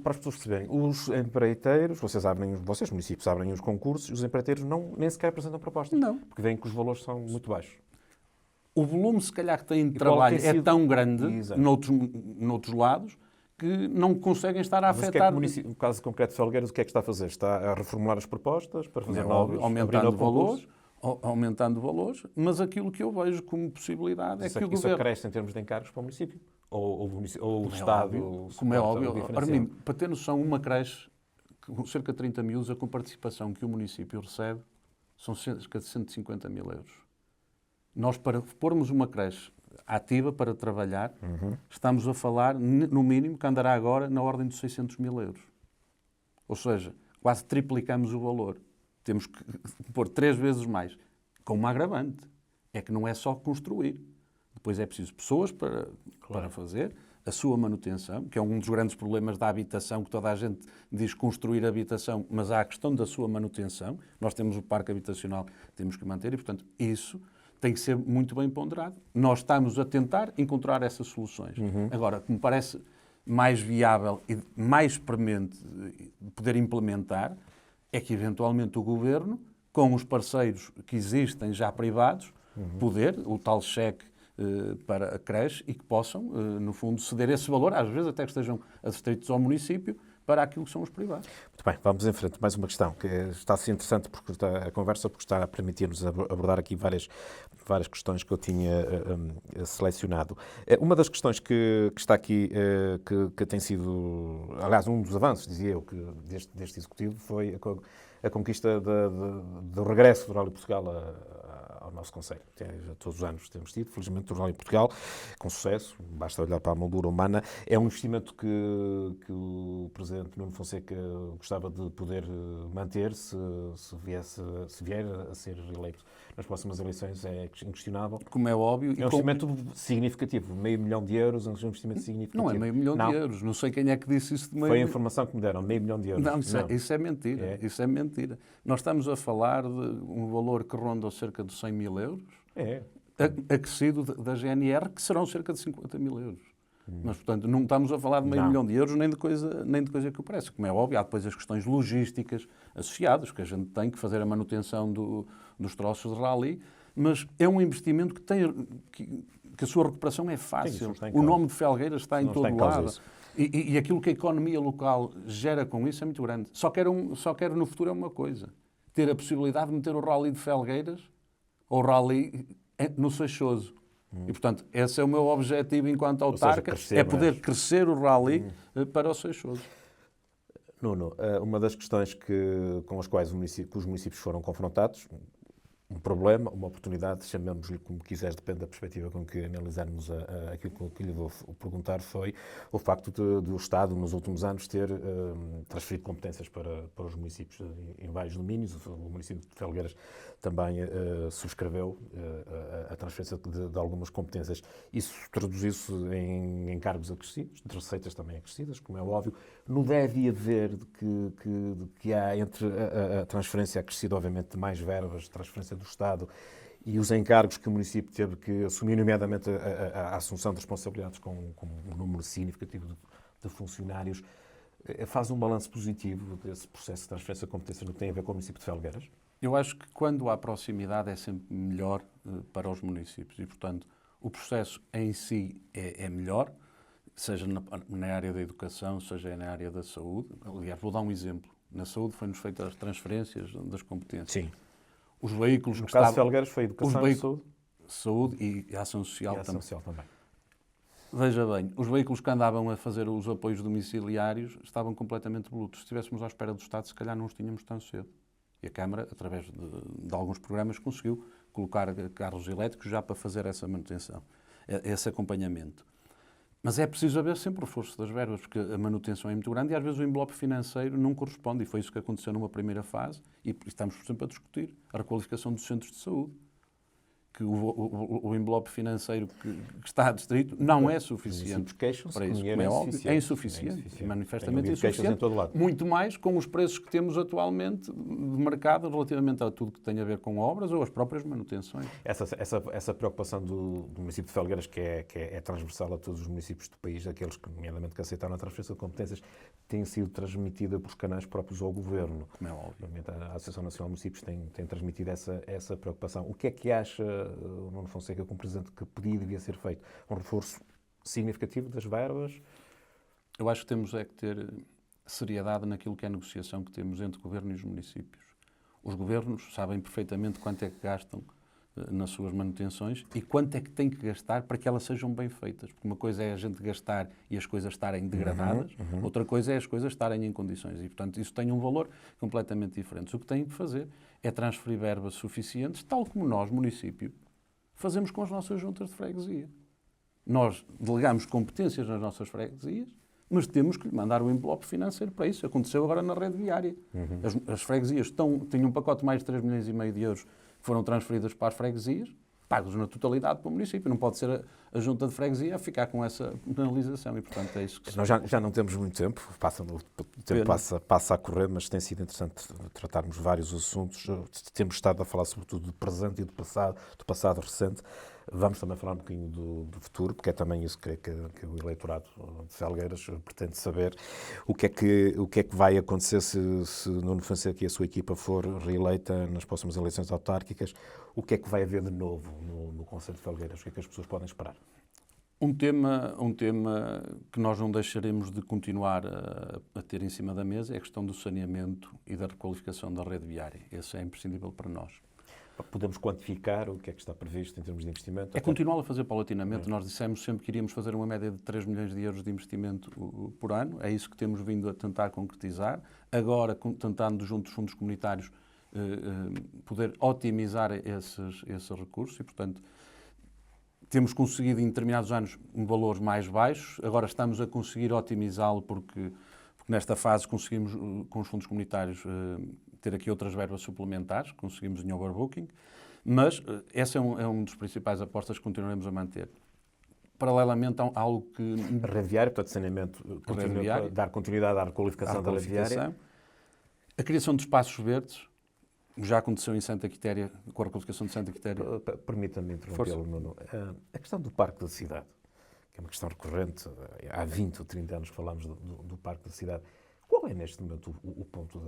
para as pessoas perceberem, os empreiteiros, vocês municípios abrem os concursos, os empreiteiros nem sequer apresentam propostas. Não. Porque veem que os valores são muito baixos. O volume, se calhar, que têm de trabalho é tão grande noutros lados, que não conseguem estar a Mas o que é afetar. que no caso concreto de Felgueiras, o que é que está a fazer? Está a reformular as propostas para fazer Óbvio, novos, aumentando valores, mas aquilo que eu vejo como possibilidade é que o Isso Governo... acresce em termos de encargos para o município? Ou o Como é Estado? óbvio, como é óbvio. Armindo, para ter noção, uma creche, com cerca de 30 mil, com participação que o município recebe, são cerca de 150 mil euros. Nós, para pormos uma creche ativa para trabalhar, estamos a falar, no mínimo, que andará agora na ordem dos 600 mil euros. Ou seja, quase triplicamos o valor. Temos que pôr 3 vezes mais. Com uma agravante. É que não é só construir. Depois é preciso pessoas para fazer a sua manutenção, que é um dos grandes problemas da habitação, que toda a gente diz construir habitação, mas há a questão da sua manutenção. Nós temos o parque habitacional, temos que manter, e, portanto, isso tem que ser muito bem ponderado. Nós estamos a tentar encontrar essas soluções. Agora, o que me parece mais viável e mais premente poder implementar é que, eventualmente, o Governo, com os parceiros que existem já privados, poder, o tal cheque para a creche, e que possam, no fundo, ceder esse valor, às vezes até que estejam adstritos ao município, para aquilo que são os privados. Muito bem, vamos em frente. Mais uma questão que está a ser interessante porque a conversa, porque está a permitir-nos abordar aqui várias questões que eu tinha selecionado. Uma das questões que está aqui, que tem sido, aliás, um dos avanços, dizia eu, que deste Executivo foi a conquista do regresso do Rally Portugal ao nosso Conselho. Todos os anos temos tido, felizmente, o Rally Portugal, com sucesso, basta olhar para a moldura humana. É um investimento que o Presidente Nuno Fonseca gostava de poder manter se vier a ser reeleito nas próximas eleições, é inquestionável. Como é óbvio. É um investimento significativo, €500 mil, é um investimento significativo. Não é €500 mil, não sei quem é que disse isso de meio. Foi a informação que me deram, €500 mil. Não, isso é mentira. Isso é mentira. Nós estamos a falar de um valor que ronda cerca de €100 mil, acrescido da GNR, que serão cerca de €50 mil. Mas, portanto, não estamos a falar de €500 mil, nem de coisa que o parece. Como é óbvio, há depois as questões logísticas associadas, que a gente tem que fazer a manutenção dos troços de rally, mas é um investimento que a sua recuperação é fácil. O nome de Felgueiras está em todo lado. E aquilo que a economia local gera com isso é muito grande. Só quero no futuro é uma coisa: ter a possibilidade de meter o rally de Felgueiras ou o rally no Seixoso. E, portanto, esse é o meu objetivo enquanto autarca, é poder crescer o rally para o Seixoso. Nuno, uma das questões com as quais os municípios foram confrontados, um problema, uma oportunidade, chamemos-lhe como quiseres, depende da perspectiva com que analisarmos aquilo que lhe vou perguntar, foi o facto do Estado, nos últimos anos, ter transferido competências para os municípios em vários domínios. O município de Felgueiras também subscreveu a transferência de algumas competências. Isso traduziu-se em encargos acrescidos, de receitas também acrescidas, como é óbvio. No deve haver que há entre a transferência acrescida, obviamente, de mais verbas, transferência do Estado, e os encargos que o município teve que assumir, nomeadamente a assunção de responsabilidades com um número significativo de funcionários, faz um balanço positivo desse processo de transferência de competências no que tem a ver com o município de Felgueiras? Eu acho que quando há proximidade é sempre melhor para os municípios e, portanto, o processo em si é melhor, seja na área da educação, seja na área da saúde. Aliás, vou dar um exemplo. Na saúde foi-nos feitas as transferências das competências. Sim. Os veículos no caso de Felgueiras foi educação e saúde? Saúde e ação social e ação social também. Veja bem, os veículos que andavam a fazer os apoios domiciliários estavam completamente brutos. Se estivéssemos à espera do Estado, se calhar não os tínhamos tão cedo. E a Câmara, através de alguns programas, conseguiu colocar carros elétricos já para fazer essa manutenção, esse acompanhamento. Mas é preciso haver sempre o reforço das verbas, porque a manutenção é muito grande e às vezes o envelope financeiro não corresponde. E foi isso que aconteceu numa primeira fase e estamos sempre a discutir a requalificação dos centros de saúde. Que o envelope financeiro que está distrito não é suficiente para isso, como é óbvio. É insuficiente, manifestamente insuficiente. Em todo lado. Muito mais com os preços que temos atualmente de mercado relativamente a tudo que tem a ver com obras ou as próprias manutenções. Essa preocupação do município de Felgueiras, que é transversal a todos os municípios do país, aqueles que, nomeadamente, que aceitaram a transferência de competências, tem sido transmitida por canais próprios ao Governo. Como é óbvio. A Associação Nacional de Municípios tem transmitido essa preocupação. O que é que acha o Nuno Fonseca, como Presidente, que podia e devia ser feito? Um reforço significativo das verbas? Eu acho que temos é que ter seriedade naquilo que é a negociação que temos entre o Governo e os municípios. Os governos sabem perfeitamente quanto é que gastam nas suas manutenções e quanto é que têm que gastar para que elas sejam bem feitas. Porque uma coisa é a gente gastar e as coisas estarem degradadas, outra coisa é as coisas estarem em condições. E, portanto, isso tem um valor completamente diferente. O que têm que fazer é transferir verbas suficientes, tal como nós, município, fazemos com as nossas juntas de freguesia. Nós delegamos competências nas nossas freguesias, mas temos que lhe mandar o envelope financeiro para isso. Aconteceu agora na rede viária. As freguesias tinham um pacote de mais de 3,5 milhões de euros que foram transferidas para as freguesias, pagos na totalidade para o município. Não pode ser a junta de freguesia a ficar com essa penalização e, portanto, é isso que Nós já não temos muito tempo, o tempo passa a correr, mas tem sido interessante tratarmos vários assuntos. Temos estado a falar sobretudo do presente e do passado recente. Vamos também falar um bocadinho do futuro, porque é também isso que o eleitorado de Felgueiras pretende saber. O que é que vai acontecer se Nuno Fonseca e a sua equipa for reeleita nas próximas eleições autárquicas? O que é que vai haver de novo no Concelho de Felgueiras? O que é que as pessoas podem esperar? Um tema que nós não deixaremos de continuar a ter em cima da mesa é a questão do saneamento e da requalificação da rede viária. Esse é imprescindível para nós. Podemos quantificar o que é que está previsto em termos de investimento? É continuar a fazer paulatinamente. Nós dissemos sempre que iríamos fazer uma média de 3 milhões de euros de investimento por ano. É isso que temos vindo a tentar concretizar. Agora, tentando, junto dos fundos comunitários, poder otimizar esses recursos e, portanto, temos conseguido em determinados anos valores mais baixos. Agora estamos a conseguir otimizá-lo porque nesta fase conseguimos, com os fundos comunitários, ter aqui outras verbas suplementares, conseguimos em overbooking, mas esse é um dos principais apostas que continuaremos a manter. Paralelamente, há algo que... A rede viária, portanto, saneamento, dar continuidade à requalificação da rede viária. A criação de espaços verdes, já aconteceu em Santa Quitéria, com a requalificação de Santa Quitéria. Permita-me interrompê-lo, Nuno. A questão do Parque da Cidade, que é uma questão recorrente, há 20 ou 30 anos que falamos do Parque da Cidade. Qual é, neste momento, o ponto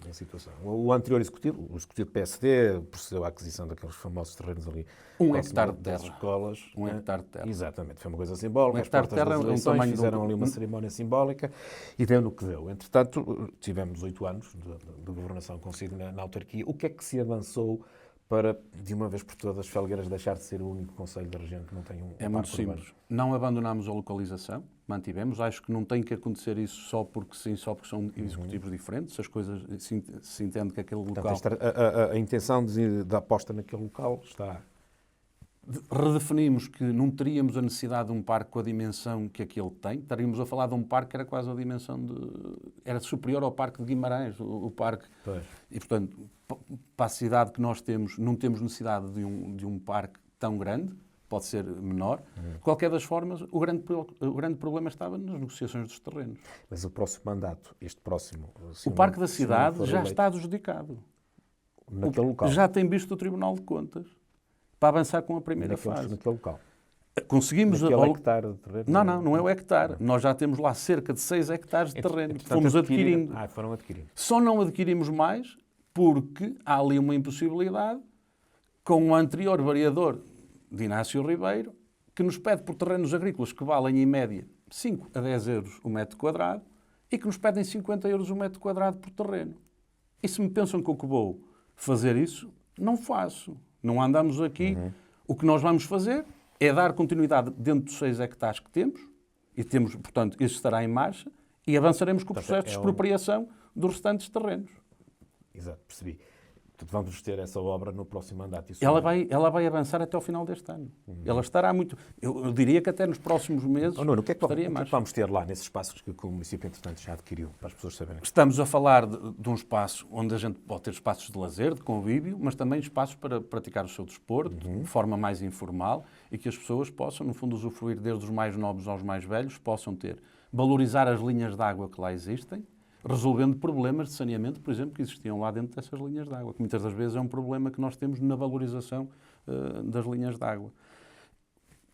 da situação? O anterior executivo, o executivo PSD, procedeu à aquisição daqueles famosos terrenos ali. 1 hectare de terra. Escolas. 1 hectare de terra. Exatamente, foi uma coisa simbólica. 1 hectare de terra, fizeram ali uma cerimónia simbólica e deu no que deu. Entretanto, tivemos 8 anos de governação consigo na autarquia. O que é que se avançou para, de uma vez por todas, Felgueiras deixar de ser o único concelho da região que não tem um É muito simples. Não abandonámos a localização, mantivemos. Acho que não tem que acontecer isso só porque sim, só porque são executivos diferentes. As coisas, se entende que aquele local... Portanto, a intenção da aposta naquele local está... Redefinimos que não teríamos a necessidade de um parque com a dimensão que aquele tem. Estaríamos a falar de um parque que era quase a dimensão de... Era superior ao Parque de Guimarães, o parque. Pois. E, portanto, para a cidade que nós temos, não temos necessidade de um parque tão grande, pode ser menor. De qualquer das formas, o grande problema estava nas negociações dos terrenos. Mas o próximo mandato, este próximo... O Parque da Cidade já está adjudicado. Naquele local. Já tem visto o Tribunal de Contas para avançar com a primeira fase. Naquele local. Conseguimos... Naquele hectare de terreno? Não é o hectare. Nós já temos lá cerca de 6 hectares de terreno. Fomos adquirindo. Foram adquirindo. Só não adquirimos mais porque há ali uma impossibilidade com o anterior vereador de Inácio Ribeiro, que nos pede por terrenos agrícolas que valem em média 5 a 10 euros o metro quadrado e que nos pedem 50 euros o metro quadrado por terreno. E se me pensam que eu vou fazer isso, não faço. Não andamos aqui. O que nós vamos fazer é dar continuidade dentro dos 6 hectares que temos, e temos, portanto, isso estará em marcha, e avançaremos com o processo de expropriação dos restantes terrenos. Exato, percebi. Portanto, vamos ter essa obra no próximo mandato. Ela vai avançar até ao final deste ano. Ela estará muito... Eu diria que até nos próximos meses Nuno, o que é que estaria mais. Vamos ter lá, nesses espaços que o município, entretanto, já adquiriu, para as pessoas saberem? Estamos a falar de um espaço onde a gente pode ter espaços de lazer, de convívio, mas também espaços para praticar o seu desporto, de forma mais informal, e que as pessoas possam, no fundo, usufruir desde os mais novos aos mais velhos, possam ter, valorizar as linhas de água que lá existem, resolvendo problemas de saneamento, por exemplo, que existiam lá dentro dessas linhas de água, que muitas das vezes é um problema que nós temos na valorização das linhas de água.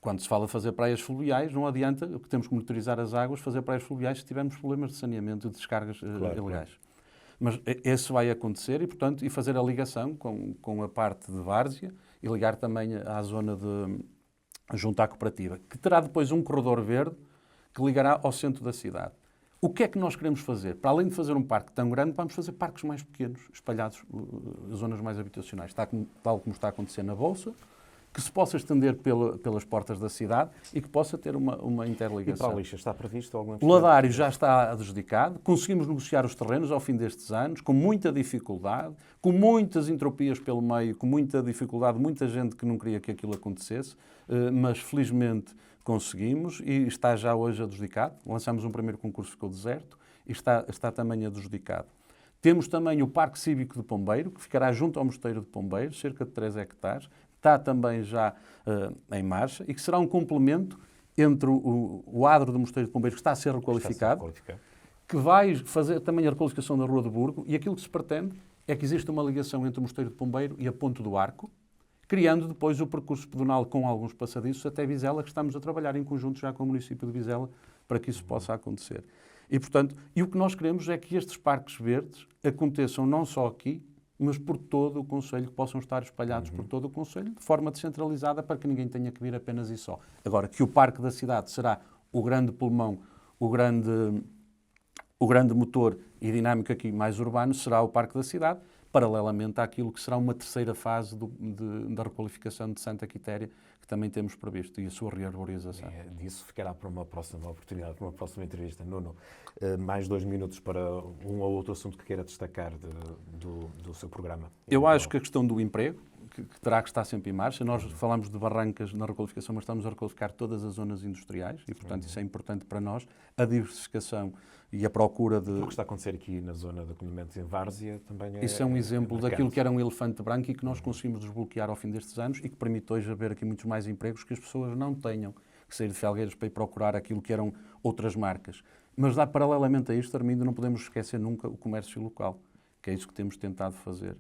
Quando se fala de fazer praias fluviais, não adianta, que temos que monitorizar as águas, fazer praias fluviais se tivermos problemas de saneamento e de descargas ilegais. Mas esse vai acontecer e fazer a ligação com a parte de várzea e ligar também à zona junto à cooperativa, que terá depois um corredor verde que ligará ao centro da cidade. O que é que nós queremos fazer? Para além de fazer um parque tão grande, vamos fazer parques mais pequenos, espalhados em zonas mais habitacionais, tal como está a acontecer na Bolsa, que se possa estender pelas portas da cidade e que possa ter uma interligação. E para a lixa, está previsto alguma O Ladário já está adjudicado, conseguimos negociar os terrenos ao fim destes anos, com muita dificuldade, com muitas entropias pelo meio, com muita dificuldade, muita gente que não queria que aquilo acontecesse, mas felizmente conseguimos e está já hoje adjudicado. Lançamos um primeiro concurso, ficou deserto, e está também adjudicado. Temos também o Parque Cívico de Pombeiro, que ficará junto ao Mosteiro de Pombeiro, cerca de 3 hectares, está também já em marcha e que será um complemento entre o adro do Mosteiro de Pombeiro, que está a ser requalificado, que vai fazer também a requalificação da Rua de Burgo, e aquilo que se pretende é que exista uma ligação entre o Mosteiro de Pombeiro e a Ponte do Arco, criando depois o percurso pedonal com alguns passadiços até Vizela, que estamos a trabalhar em conjunto já com o município de Vizela para que isso possa acontecer. E, portanto, o que nós queremos é que estes parques verdes aconteçam não só aqui, mas por todo o Conselho, que possam estar espalhados por todo o Conselho, de forma descentralizada, para que ninguém tenha que vir apenas e só. Agora, que o Parque da Cidade será o grande pulmão, o grande motor e dinâmico aqui mais urbano, será o Parque da Cidade, paralelamente àquilo que será uma terceira fase da requalificação de Santa Quitéria, que também temos previsto, e a sua rearborização. Disso ficará para uma próxima oportunidade, para uma próxima entrevista. Nuno, mais 2 minutos para um ou outro assunto que queira destacar do seu programa. Eu acho que a questão do emprego, que terá que estar sempre em marcha. Nós falamos de Barrancas na requalificação, mas estamos a requalificar todas as zonas industriais e, portanto, isso é importante para nós. A diversificação e a procura de... O que está a acontecer aqui na zona de acolhimentos em Várzea também é... Isso é um exemplo daquilo que era um elefante branco e que nós conseguimos desbloquear ao fim destes anos e que permite hoje haver aqui muitos mais empregos, que as pessoas não tenham que sair de Felgueiras para ir procurar aquilo que eram outras marcas. Mas, paralelamente a isto, Armindo, não podemos esquecer nunca o comércio local, que é isso que temos tentado fazer.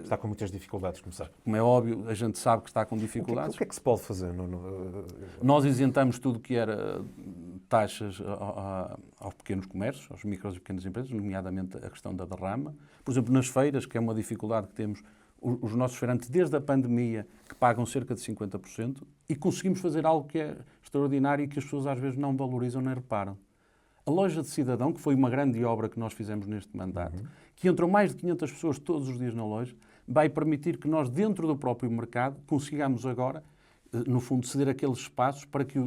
Está com muitas dificuldades, começar. Como é óbvio, a gente sabe que está com dificuldades. O que é que se pode fazer? Nós isentamos tudo que era taxas aos pequenos comércios, aos micros e pequenas empresas, nomeadamente a questão da derrama. Por exemplo, nas feiras, que é uma dificuldade que temos, os nossos feirantes, desde a pandemia, que pagam cerca de 50%, e conseguimos fazer algo que é extraordinário e que as pessoas às vezes não valorizam nem reparam. A Loja de Cidadão, que foi uma grande obra que nós fizemos neste mandato, que entram mais de 500 pessoas todos os dias na loja, vai permitir que nós, dentro do próprio mercado, consigamos agora, no fundo, ceder aqueles espaços para que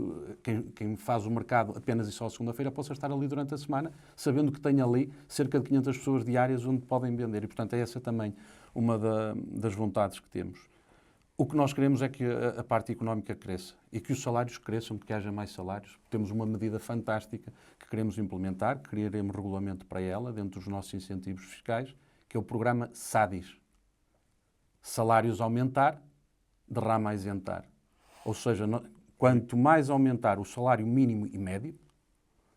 quem faz o mercado apenas e só segunda-feira possa estar ali durante a semana, sabendo que tem ali cerca de 500 pessoas diárias onde podem vender. E, portanto, é essa também uma das vontades que temos. O que nós queremos é que a parte económica cresça e que os salários cresçam, que haja mais salários. Temos uma medida fantástica que queremos implementar, que criaremos regulamento para ela, dentro dos nossos incentivos fiscais, que é o programa SADIS. Salários aumentar, derrama a isentar. Ou seja, quanto mais aumentar o salário mínimo e médio,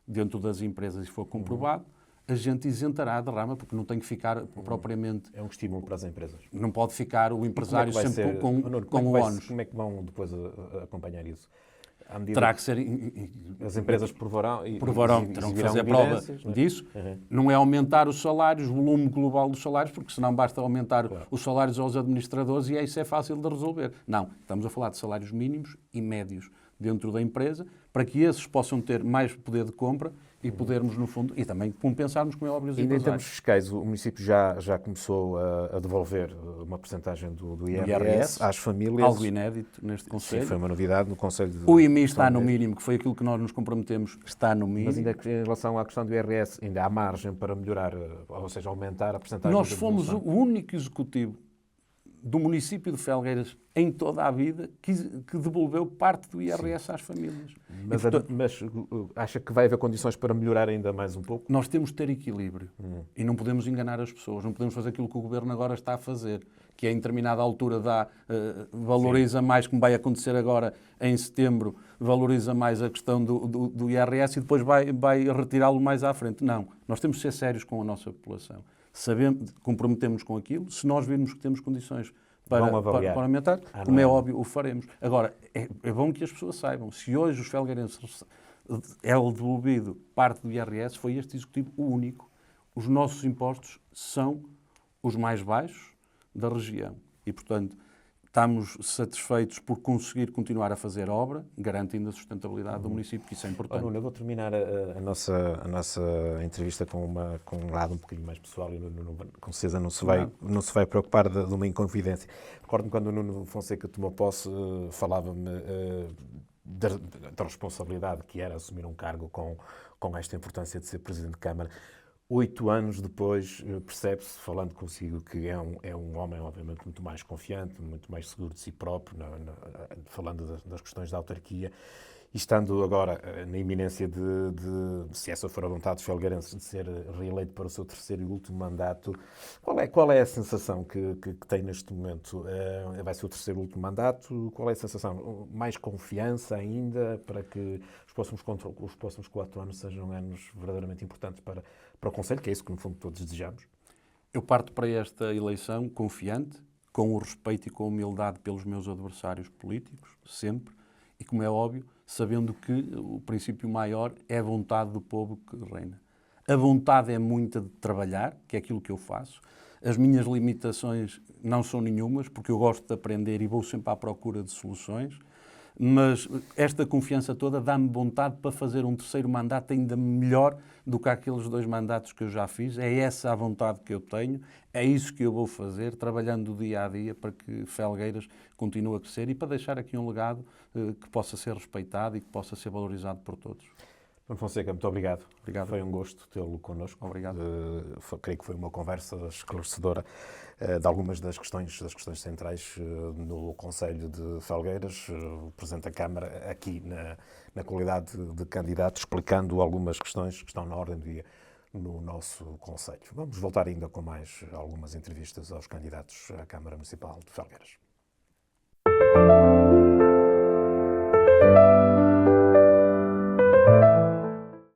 dentro das empresas, se for comprovado, a gente isentará a derrama, porque não tem que ficar propriamente... É um estímulo para as empresas. Não pode ficar o empresário sempre com o ónus. Como é que vão depois acompanhar isso? Terá que ser... As empresas provarão, terão que fazer a prova disso. Não é aumentar os salários, o volume global dos salários, porque senão basta aumentar os salários aos administradores e isso é fácil de resolver. Não, estamos a falar de salários mínimos e médios dentro da empresa, para que esses possam ter mais poder de compra e podermos, no fundo, e também compensarmos, como é óbvio, os empresários. E em termos fiscais, o município já começou a devolver uma porcentagem do IRS às famílias. Algo inédito neste Conselho. Sim, foi uma novidade no Conselho de... O IMI está no mínimo, que foi aquilo que nós nos comprometemos, está no mínimo. Mas ainda em relação à questão do IRS, ainda há margem para melhorar, ou seja, aumentar a percentagem Nós fomos o único executivo do município de Felgueiras, em toda a vida, que devolveu parte do IRS às famílias. Mas acha que vai haver condições para melhorar ainda mais um pouco? Nós temos de ter equilíbrio e não podemos enganar as pessoas, não podemos fazer aquilo que o Governo agora está a fazer, que é, em determinada altura valoriza mais, como vai acontecer agora em setembro, valoriza mais a questão do IRS e depois vai retirá-lo mais à frente. Não, nós temos de ser sérios com a nossa população. Comprometemos com aquilo, se nós virmos que temos condições para aumentar, como é óbvio, o faremos. Agora, é bom que as pessoas saibam, se hoje os felgueirenses é devolvido parte do IRS, foi este executivo o único. Os nossos impostos são os mais baixos da região e, portanto, estamos satisfeitos por conseguir continuar a fazer obra, garantindo a sustentabilidade do município, que isso é importante. Nuno, eu vou terminar a nossa entrevista com um lado um bocadinho mais pessoal e o Nuno, com certeza, não se vai preocupar de uma inconfidência. Recordo-me quando o Nuno Fonseca tomou posse, falava-me da responsabilidade que era assumir um cargo com esta importância de ser Presidente de Câmara. 8 anos depois, percebe-se, falando consigo, que é um homem, obviamente, muito mais confiante, muito mais seguro de si próprio, falando das questões da autarquia, e estando agora na iminência se essa for a vontade de felgueirense, de ser reeleito para o seu terceiro e último mandato, qual é a sensação que tem neste momento? Vai ser o terceiro e último mandato? Qual é a sensação? Mais confiança ainda para que os próximos 4 anos sejam anos verdadeiramente importantes para o Conselho, que é isso que, no fundo, todos desejamos? Eu parto para esta eleição confiante, com o respeito e com a humildade pelos meus adversários políticos, sempre, e, como é óbvio, sabendo que o princípio maior é a vontade do povo que reina. A vontade é muita de trabalhar, que é aquilo que eu faço. As minhas limitações não são nenhumas, porque eu gosto de aprender e vou sempre à procura de soluções. Mas esta confiança toda dá-me vontade para fazer um terceiro mandato ainda melhor do que aqueles 2 mandatos que eu já fiz. É essa a vontade que eu tenho, é isso que eu vou fazer, trabalhando dia a dia para que Felgueiras continue a crescer e para deixar aqui um legado que possa ser respeitado e que possa ser valorizado por todos. Nuno Fonseca, muito obrigado. Obrigado. Foi um gosto tê-lo connosco. Obrigado. Creio que foi uma conversa esclarecedora de algumas das questões centrais no Conselho de Felgueiras. O Presidente da Câmara, aqui na qualidade de candidato, explicando algumas questões que estão na ordem do dia no nosso Conselho. Vamos voltar ainda com mais algumas entrevistas aos candidatos à Câmara Municipal de Felgueiras.